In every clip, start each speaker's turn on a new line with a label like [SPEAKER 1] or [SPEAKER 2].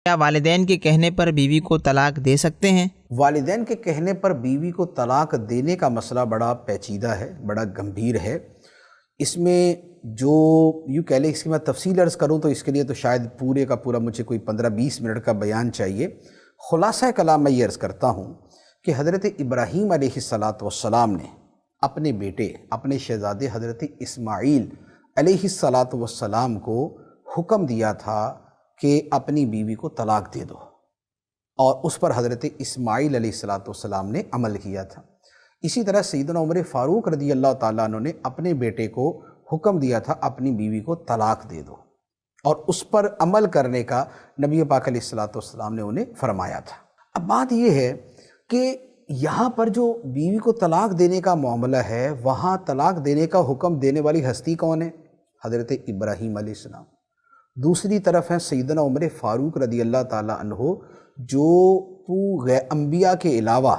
[SPEAKER 1] کیا والدین کے کہنے پر بیوی کو طلاق دے سکتے ہیں؟
[SPEAKER 2] والدین کے کہنے پر بیوی کو طلاق دینے کا مسئلہ بڑا پیچیدہ ہے، بڑا گمبھیر ہے۔ اس میں جو یوں کہہ لیں، اس کی میں تفصیل عرض کروں تو اس کے لیے تو شاید پورے کا پورا مجھے کوئی 15-20 منٹ کا بیان چاہیے۔ خلاصہ کلام میں یہ عرض کرتا ہوں کہ حضرت ابراہیم علیہ السلام نے اپنے بیٹے، اپنے شہزادے حضرت اسماعیل علیہ السلام کو حکم دیا تھا کہ اپنی بیوی کو طلاق دے دو، اور اس پر حضرت اسماعیل علیہ السلام نے عمل کیا تھا۔ اسی طرح سیدنا عمر فاروق رضی اللہ تعالیٰ عنہ نے اپنے بیٹے کو حکم دیا تھا اپنی بیوی کو طلاق دے دو، اور اس پر عمل کرنے کا نبی پاک علیہ السلام نے انہیں فرمایا تھا۔ اب بات یہ ہے کہ یہاں پر جو بیوی کو طلاق دینے کا معاملہ ہے، وہاں طلاق دینے کا حکم دینے والی ہستی کون ہے؟ حضرت ابراہیم علیہ السلام۔ دوسری طرف ہیں سیدنا عمر فاروق رضی اللہ تعالیٰ عنہ، جو انبیاء کے علاوہ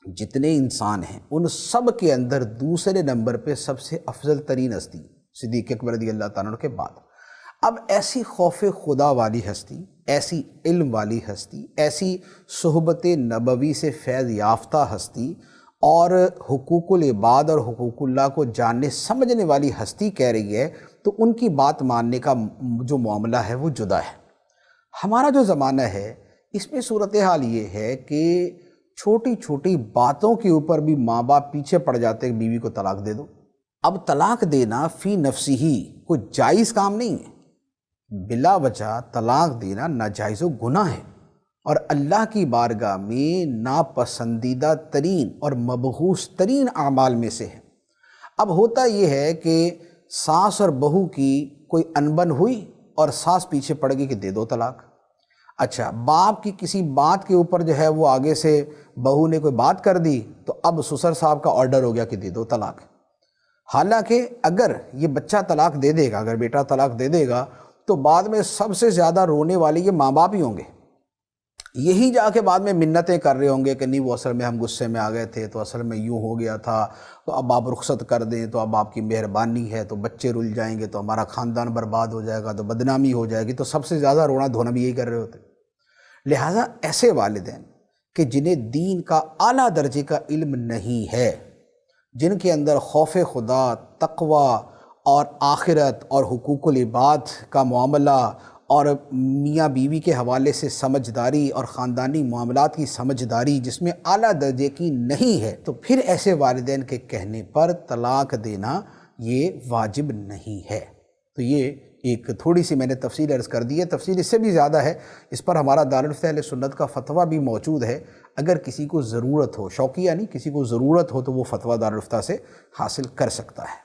[SPEAKER 2] جتنے انسان ہیں ان سب کے اندر دوسرے نمبر پہ سب سے افضل ترین ہستی، صدیق اکبر رضی اللہ تعالیٰ عنہ کے بعد۔ اب ایسی خوف خدا والی ہستی، ایسی علم والی ہستی، ایسی صحبت نبوی سے فیض یافتہ ہستی، اور حقوق العباد اور حقوق اللہ کو جاننے سمجھنے والی ہستی کہہ رہی ہے، تو ان کی بات ماننے کا جو معاملہ ہے وہ جدا ہے۔ ہمارا جو زمانہ ہے اس میں صورتحال یہ ہے کہ چھوٹی چھوٹی باتوں کے اوپر بھی ماں باپ پیچھے پڑ جاتے ہیں کہ بیوی کو طلاق دے دو۔ اب طلاق دینا فی نفسی ہی کوئی جائز کام نہیں ہے، بلا وجہ طلاق دینا ناجائز و گناہ ہے، اور اللہ کی بارگاہ میں ناپسندیدہ ترین اور مبغوث ترین اعمال میں سے ہے۔ اب ہوتا یہ ہے کہ ساس اور بہو کی کوئی انبن ہوئی اور ساس پیچھے پڑ گئی کہ دے دو طلاق۔ اچھا، باپ کی کسی بات کے اوپر جو ہے وہ آگے سے بہو نے کوئی بات کر دی تو اب سسر صاحب کا آرڈر ہو گیا کہ دے دو طلاق۔ حالانکہ اگر یہ بچہ طلاق دے دے گا، اگر بیٹا طلاق دے دے گا، تو بعد میں سب سے زیادہ رونے والے یہ ماں باپ ہی ہوں گے۔ یہی جا کے بعد میں منتیں کر رہے ہوں گے کہ نہیں، وہ اصل میں ہم غصے میں آ گئے تھے، تو اصل میں یوں ہو گیا تھا، تو اب آپ رخصت کر دیں، تو اب آپ کی مہربانی ہے، تو بچے رل جائیں گے، تو ہمارا خاندان برباد ہو جائے گا، تو بدنامی ہو جائے گی۔ تو سب سے زیادہ رونا دھونا بھی یہی کر رہے ہوتے۔ لہٰذا ایسے والدین کہ جنہیں دین کا اعلیٰ درجے کا علم نہیں ہے، جن کے اندر خوف خدا، تقوی اور آخرت اور حقوق العباد کا معاملہ اور میاں بیوی کے حوالے سے سمجھداری اور خاندانی معاملات کی سمجھداری جس میں اعلیٰ درجے کی نہیں ہے، تو پھر ایسے والدین کے کہنے پر طلاق دینا یہ واجب نہیں ہے۔ تو یہ ایک تھوڑی سی میں نے تفصیل عرض کر دی ہے، تفصیل اس سے بھی زیادہ ہے، اس پر ہمارا دارالفتہ اہل سنت کا فتویٰ بھی موجود ہے۔ اگر کسی کو ضرورت ہو، شوقیہ نہیں، کسی کو ضرورت ہو تو وہ فتویٰ دارالفتہ سے حاصل کر سکتا ہے۔